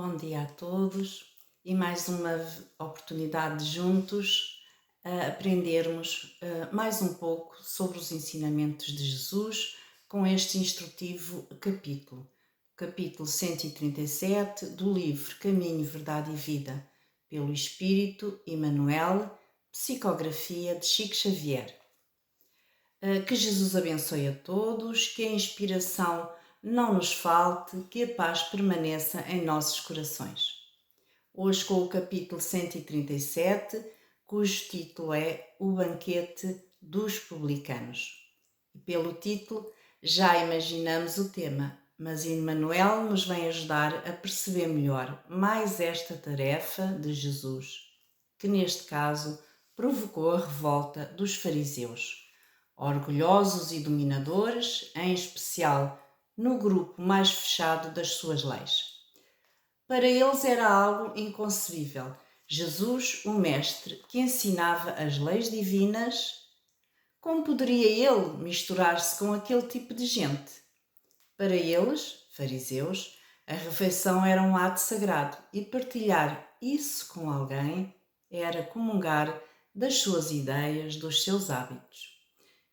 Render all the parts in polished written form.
Bom dia a todos e mais uma oportunidade de juntos aprendermos mais um pouco sobre os ensinamentos de Jesus com este instrutivo capítulo 137 do livro Caminho, Verdade e Vida, pelo Espírito Emmanuel, psicografia de Chico Xavier. Que Jesus abençoe a todos, que a inspiração não nos falte, que a paz permaneça em nossos corações. Hoje com o capítulo 137, cujo título é O Banquete dos Publicanos. E pelo título já imaginamos o tema, mas Emmanuel nos vem ajudar a perceber melhor mais esta tarefa de Jesus, que neste caso provocou a revolta dos fariseus, orgulhosos e dominadores, em especial no grupo mais fechado das suas leis. Para eles era algo inconcebível. Jesus, o Mestre, que ensinava as leis divinas, como poderia ele misturar-se com aquele tipo de gente? Para eles, fariseus, a refeição era um ato sagrado e partilhar isso com alguém era comungar das suas ideias, dos seus hábitos.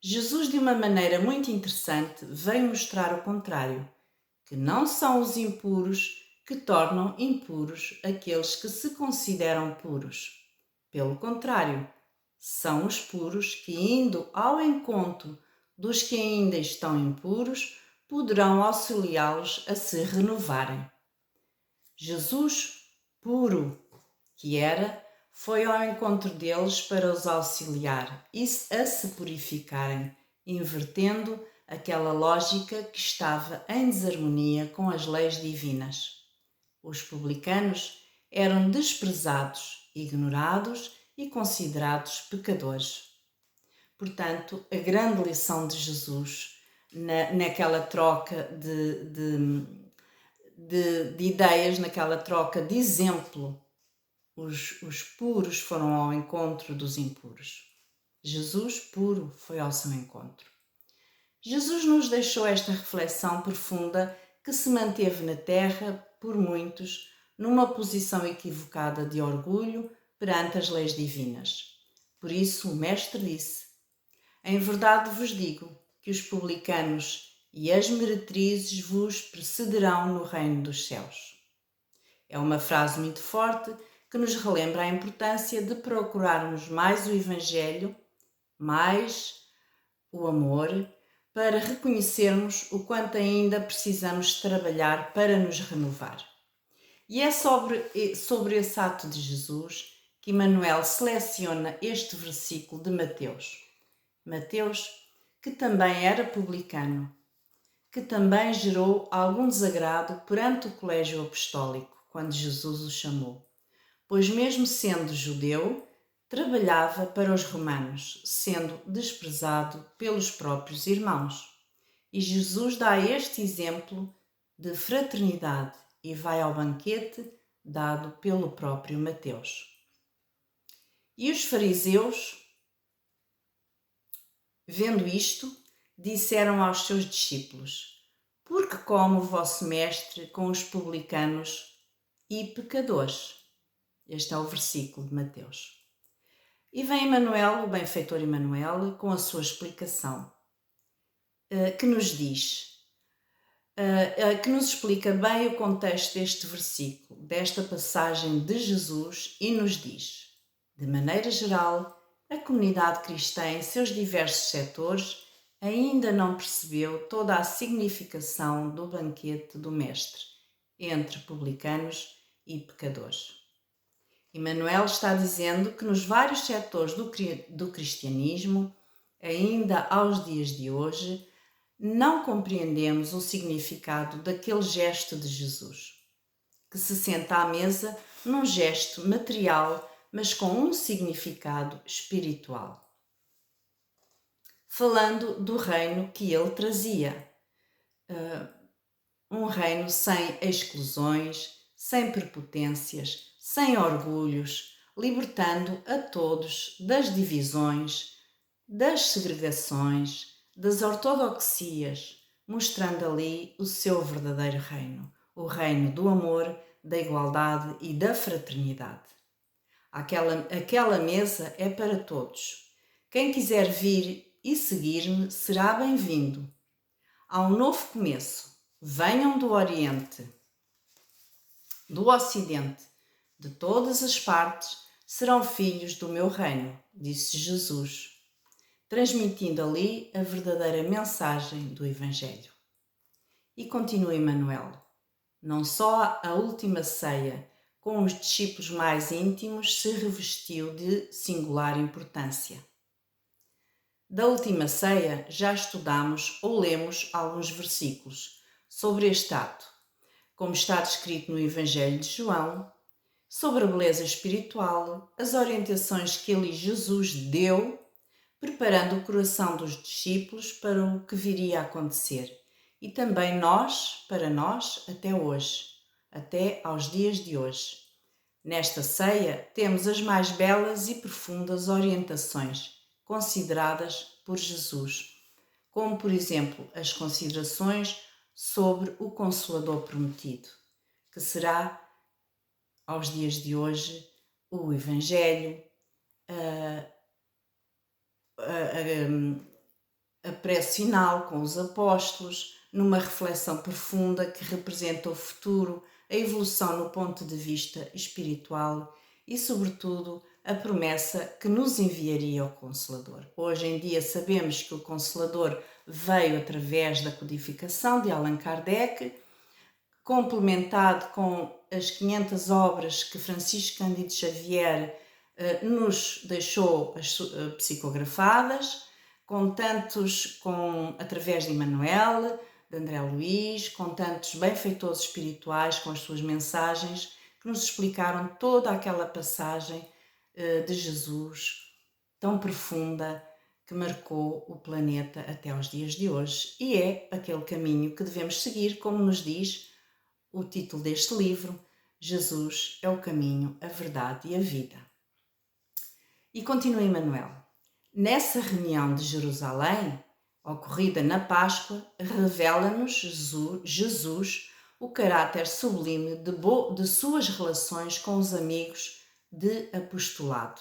Jesus, de uma maneira muito interessante, veio mostrar o contrário, que não são os impuros que tornam impuros aqueles que se consideram puros. Pelo contrário, são os puros que, indo ao encontro dos que ainda estão impuros, poderão auxiliá-los a se renovarem. Jesus, puro que era, foi ao encontro deles para os auxiliar e a se purificarem, invertendo aquela lógica que estava em desarmonia com as leis divinas. Os publicanos eram desprezados, ignorados e considerados pecadores. Portanto, a grande lição de Jesus naquela troca de ideias, naquela troca de exemplo, os puros foram ao encontro dos impuros. Jesus, puro, foi ao seu encontro. Jesus nos deixou esta reflexão profunda que se manteve na terra, por muitos, numa posição equivocada de orgulho perante as leis divinas. Por isso, o Mestre disse: em verdade vos digo que os publicanos e as meretrizes vos precederão no reino dos céus. É uma frase muito forte que nos relembra a importância de procurarmos mais o Evangelho, mais o amor, para reconhecermos o quanto ainda precisamos trabalhar para nos renovar. E é sobre esse ato de Jesus que Emmanuel seleciona este versículo de Mateus. Mateus, que também era publicano, que também gerou algum desagrado perante o colégio apostólico, quando Jesus o chamou, pois mesmo sendo judeu, trabalhava para os romanos, sendo desprezado pelos próprios irmãos. E Jesus dá este exemplo de fraternidade e vai ao banquete dado pelo próprio Mateus. E os fariseus, vendo isto, disseram aos seus discípulos: por que come o vosso mestre com os publicanos e pecadores? Este é o versículo de Mateus. E vem Emmanuel, o benfeitor Emmanuel, com a sua explicação, que nos diz, que nos explica bem o contexto deste versículo, desta passagem de Jesus, e nos diz: de maneira geral, a comunidade cristã em seus diversos setores ainda não percebeu toda a significação do banquete do Mestre entre publicanos e pecadores. Emmanuel está dizendo que nos vários setores do cristianismo, ainda aos dias de hoje, não compreendemos o significado daquele gesto de Jesus, que se senta à mesa num gesto material, mas com um significado espiritual. Falando do reino que ele trazia, um reino sem exclusões, sem prepotências, sem orgulhos, libertando a todos das divisões, das segregações, das ortodoxias, mostrando ali o seu verdadeiro reino, o reino do amor, da igualdade e da fraternidade. Aquela mesa é para todos. Quem quiser vir e seguir-me será bem-vindo. Há um novo começo. Venham do Oriente, do Ocidente, de todas as partes, serão filhos do meu reino, disse Jesus, transmitindo ali a verdadeira mensagem do Evangelho. E continua Emmanuel. Não só a última ceia, com os discípulos mais íntimos, se revestiu de singular importância. Da última ceia já estudamos ou lemos alguns versículos sobre este ato, como está descrito no Evangelho de João, sobre a beleza espiritual, as orientações que ali Jesus deu, preparando o coração dos discípulos para o que viria a acontecer, e também para nós, até hoje, até aos dias de hoje. Nesta ceia temos as mais belas e profundas orientações consideradas por Jesus, como por exemplo as considerações sobre o Consolador prometido, que será aos dias de hoje o Evangelho, a prece final com os apóstolos, numa reflexão profunda que representa o futuro, a evolução no ponto de vista espiritual e, sobretudo, a promessa que nos enviaria o Consolador. Hoje em dia sabemos que o Consolador veio através da codificação de Allan Kardec, complementado com as 500 obras que Francisco Cândido Xavier nos deixou psicografadas, através de Emmanuel, de André Luiz, com tantos benfeitores espirituais, com as suas mensagens, que nos explicaram toda aquela passagem de Jesus tão profunda que marcou o planeta até aos dias de hoje, e é aquele caminho que devemos seguir, como nos diz o título deste livro: Jesus é o caminho, a verdade e a vida. E continua Emmanuel. Nessa reunião de Jerusalém, ocorrida na Páscoa, revela-nos Jesus o caráter sublime de suas relações com os amigos de apostolado.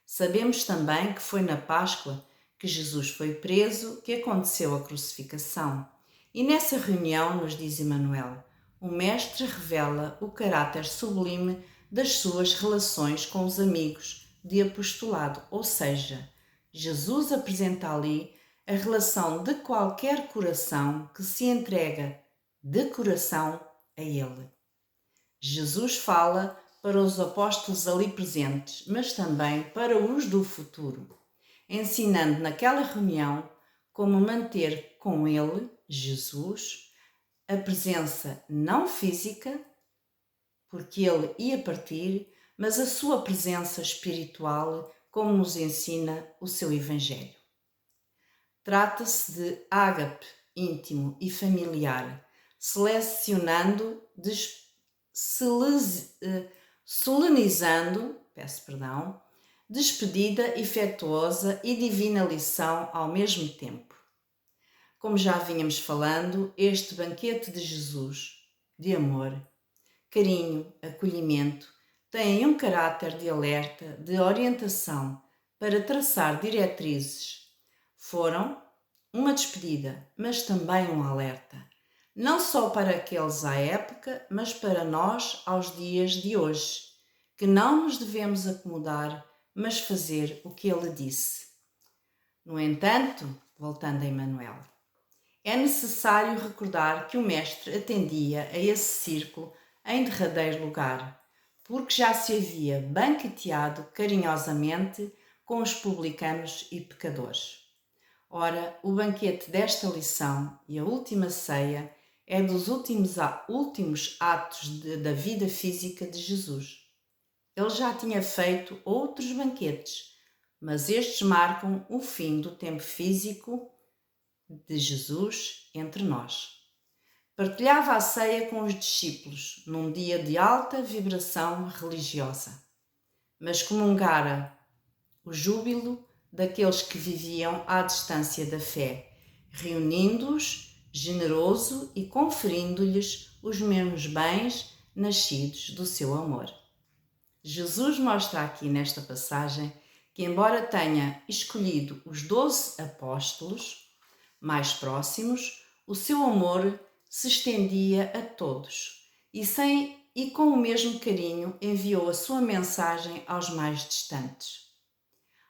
Sabemos também que foi na Páscoa que Jesus foi preso, que aconteceu a crucificação. E nessa reunião, nos diz Emmanuel, o Mestre revela o caráter sublime das suas relações com os amigos de apostolado, ou seja, Jesus apresenta ali a relação de qualquer coração que se entrega de coração a Ele. Jesus fala para os apóstolos ali presentes, mas também para os do futuro, ensinando naquela reunião como manter com Ele, Jesus, a presença não física, porque Ele ia partir, mas a sua presença espiritual, como nos ensina o seu Evangelho. Trata-se de ágape íntimo e familiar, solenizando, despedida efetuosa e divina lição ao mesmo tempo. Como já vínhamos falando, este banquete de Jesus, de amor, carinho, acolhimento, tem um caráter de alerta, de orientação, para traçar diretrizes. Foram uma despedida, mas também um alerta, não só para aqueles à época, mas para nós aos dias de hoje, que não nos devemos acomodar, mas fazer o que ele disse. No entanto, voltando a Emmanuel, é necessário recordar que o Mestre atendia a esse círculo em derradeiro lugar, porque já se havia banqueteado carinhosamente com os publicanos e pecadores. Ora, o banquete desta lição e a última ceia é dos últimos atos da vida física de Jesus. Ele já tinha feito outros banquetes, mas estes marcam o fim do tempo físico de Jesus entre nós. Partilhava a ceia com os discípulos num dia de alta vibração religiosa, mas comungara o júbilo daqueles que viviam à distância da fé, reunindo-os generoso e conferindo-lhes os mesmos bens nascidos do seu amor. Jesus mostra aqui nesta passagem que, embora tenha escolhido os 12 apóstolos mais próximos, o seu amor se estendia a todos e com o mesmo carinho enviou a sua mensagem aos mais distantes.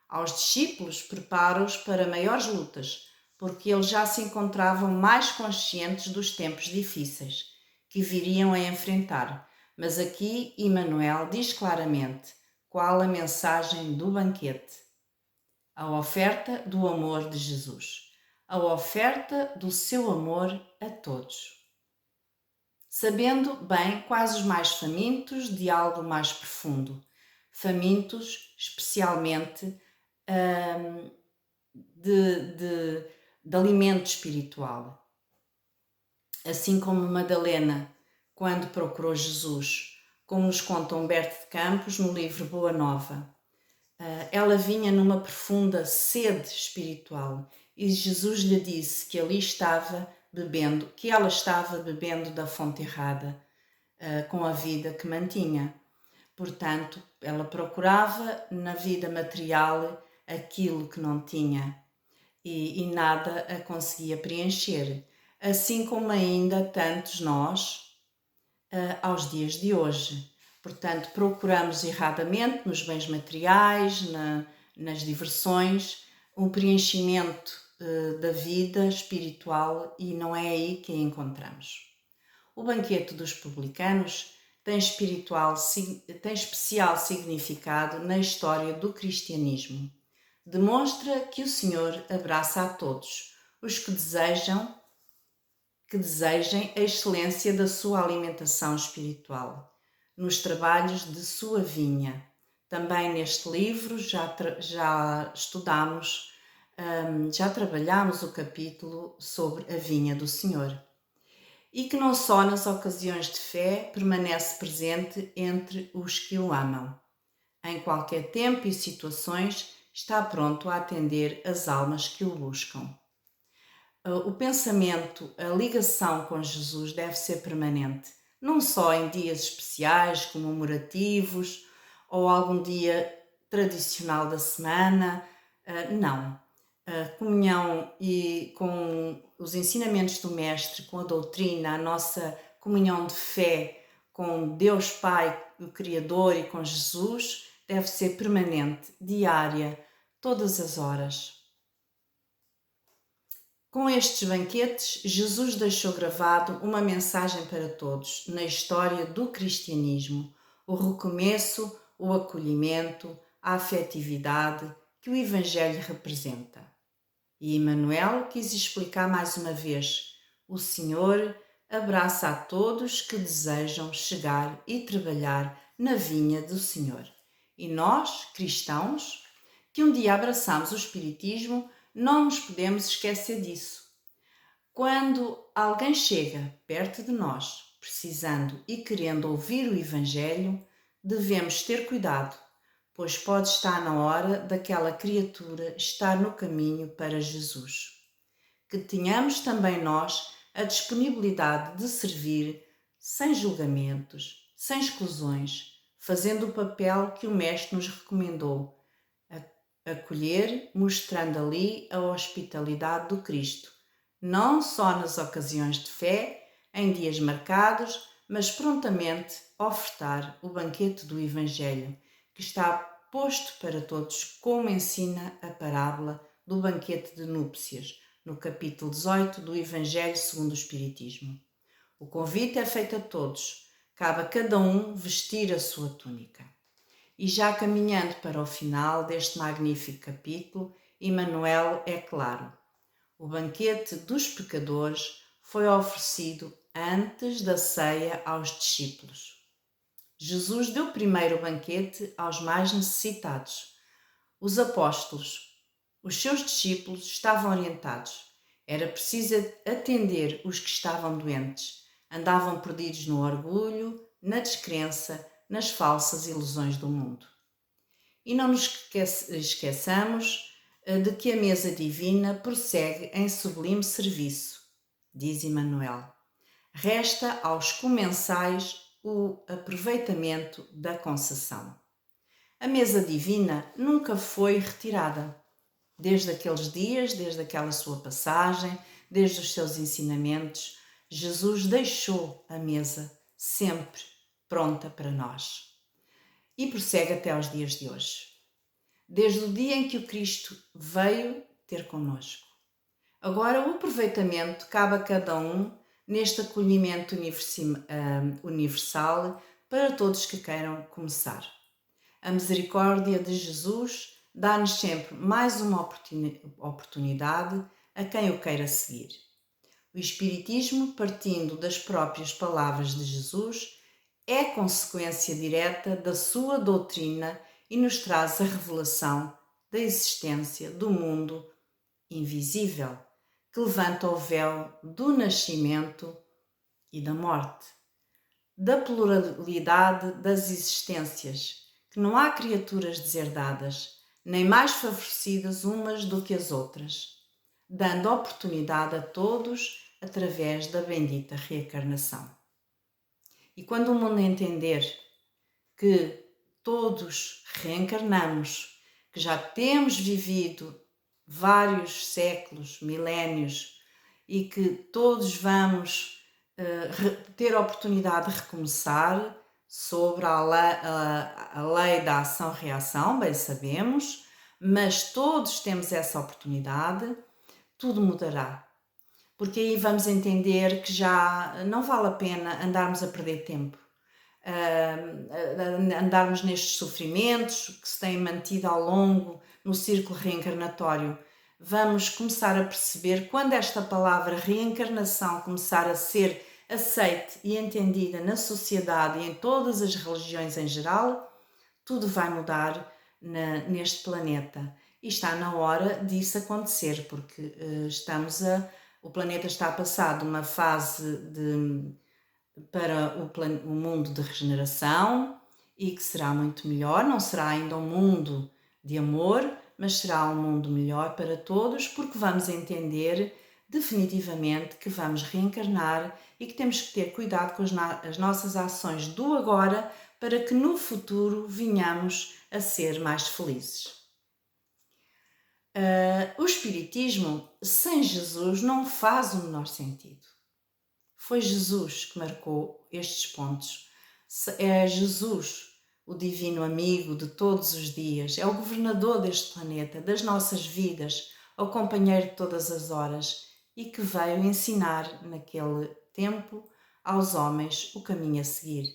Aos discípulos, prepara-os para maiores lutas, porque eles já se encontravam mais conscientes dos tempos difíceis que viriam a enfrentar. Mas aqui Emmanuel diz claramente qual a mensagem do banquete: a oferta do amor de Jesus, a oferta do seu amor a todos. Sabendo bem quais os mais famintos de algo mais profundo, famintos especialmente de alimento espiritual. Assim como Madalena, quando procurou Jesus, como nos conta Humberto de Campos no livro Boa Nova, ela vinha numa profunda sede espiritual e Jesus lhe disse que ela estava bebendo da fonte errada, com a vida que mantinha. Portanto, ela procurava na vida material aquilo que não tinha e nada a conseguia preencher, assim como ainda tantos nós aos dias de hoje. Portanto, procuramos erradamente nos bens materiais, nas diversões, um preenchimento da vida espiritual e não é aí que a encontramos. O banquete dos publicanos tem especial significado na história do cristianismo. Demonstra que o Senhor abraça a todos os que desejem a excelência da sua alimentação espiritual, nos trabalhos de sua vinha. Também neste livro já trabalhamos o capítulo sobre a vinha do Senhor. E que não só nas ocasiões de fé permanece presente entre os que o amam. Em qualquer tempo e situações está pronto a atender as almas que o buscam. O pensamento, a ligação com Jesus deve ser permanente, não só em dias especiais, comemorativos ou algum dia tradicional da semana, não. A comunhão e com os ensinamentos do Mestre, com a doutrina, a nossa comunhão de fé com Deus Pai, o Criador, e com Jesus, deve ser permanente, diária, todas as horas. Com estes banquetes, Jesus deixou gravado uma mensagem para todos na história do cristianismo: o recomeço, o acolhimento, a afetividade que o Evangelho representa. E Emmanuel quis explicar mais uma vez: o Senhor abraça a todos que desejam chegar e trabalhar na vinha do Senhor. E nós, cristãos, que um dia abraçamos o Espiritismo, não nos podemos esquecer disso. Quando alguém chega perto de nós, precisando e querendo ouvir o Evangelho, devemos ter cuidado, pois pode estar na hora daquela criatura estar no caminho para Jesus. Que tenhamos também nós a disponibilidade de servir sem julgamentos, sem exclusões, fazendo o papel que o Mestre nos recomendou: acolher, mostrando ali a hospitalidade do Cristo, não só nas ocasiões de fé, em dias marcados, mas prontamente ofertar o banquete do Evangelho, que está posto para todos, como ensina a parábola do banquete de núpcias, no capítulo 18 do Evangelho segundo o Espiritismo. O convite é feito a todos, cabe a cada um vestir a sua túnica. E já caminhando para o final deste magnífico capítulo, Emmanuel é claro: o banquete dos pecadores foi oferecido antes da ceia aos discípulos. Jesus deu primeiro o banquete aos mais necessitados. Os apóstolos, os seus discípulos, estavam orientados. Era preciso atender os que estavam doentes. Andavam perdidos no orgulho, na descrença, nas falsas ilusões do mundo. E não nos esqueçamos de que a mesa divina prossegue em sublime serviço, diz Emmanuel. Resta aos comensais o aproveitamento da concessão. A mesa divina nunca foi retirada. Desde aqueles dias, desde aquela sua passagem, desde os seus ensinamentos, Jesus deixou a mesa sempre pronta para nós. E prossegue até aos dias de hoje. Desde o dia em que o Cristo veio ter connosco. Agora o aproveitamento cabe a cada um neste acolhimento universal para todos que queiram começar. A misericórdia de Jesus dá-nos sempre mais uma oportunidade a quem o queira seguir. O Espiritismo, partindo das próprias palavras de Jesus, é consequência direta da sua doutrina e nos traz a revelação da existência do mundo invisível, que levanta o véu do nascimento e da morte, da pluralidade das existências, que não há criaturas deserdadas, nem mais favorecidas umas do que as outras, dando oportunidade a todos através da bendita reencarnação. E quando o mundo entender que todos reencarnamos, que já temos vivido vários séculos, milénios, e que todos vamos ter a oportunidade de recomeçar sobre a lei da ação-reação, bem sabemos, mas todos temos essa oportunidade, tudo mudará. Porque aí vamos entender que já não vale a pena andarmos a perder tempo, andarmos nestes sofrimentos que se têm mantido ao longo no círculo reencarnatório. Vamos começar a perceber, quando esta palavra reencarnação começar a ser aceite e entendida na sociedade e em todas as religiões em geral, tudo vai mudar neste planeta. E está na hora disso acontecer, porque o planeta está a passar de uma fase para o mundo de regeneração e que será muito melhor. Não será ainda um mundo de amor, mas será um mundo melhor para todos, porque vamos entender definitivamente que vamos reencarnar e que temos que ter cuidado com as nossas ações do agora para que no futuro venhamos a ser mais felizes. O Espiritismo sem Jesus não faz o menor sentido. Foi Jesus que marcou estes pontos. É Jesus, o divino amigo de todos os dias, é o governador deste planeta, das nossas vidas, o companheiro de todas as horas e que veio ensinar naquele tempo aos homens o caminho a seguir.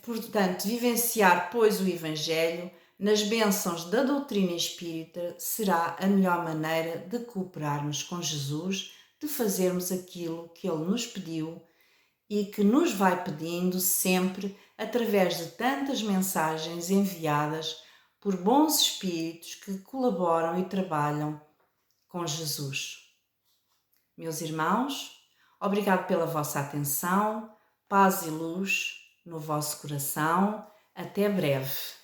Portanto, vivenciar, pois, o Evangelho nas bênçãos da doutrina espírita será a melhor maneira de cooperarmos com Jesus, de fazermos aquilo que Ele nos pediu e que nos vai pedindo sempre através de tantas mensagens enviadas por bons espíritos que colaboram e trabalham com Jesus. Meus irmãos, obrigado pela vossa atenção, paz e luz no vosso coração. Até breve.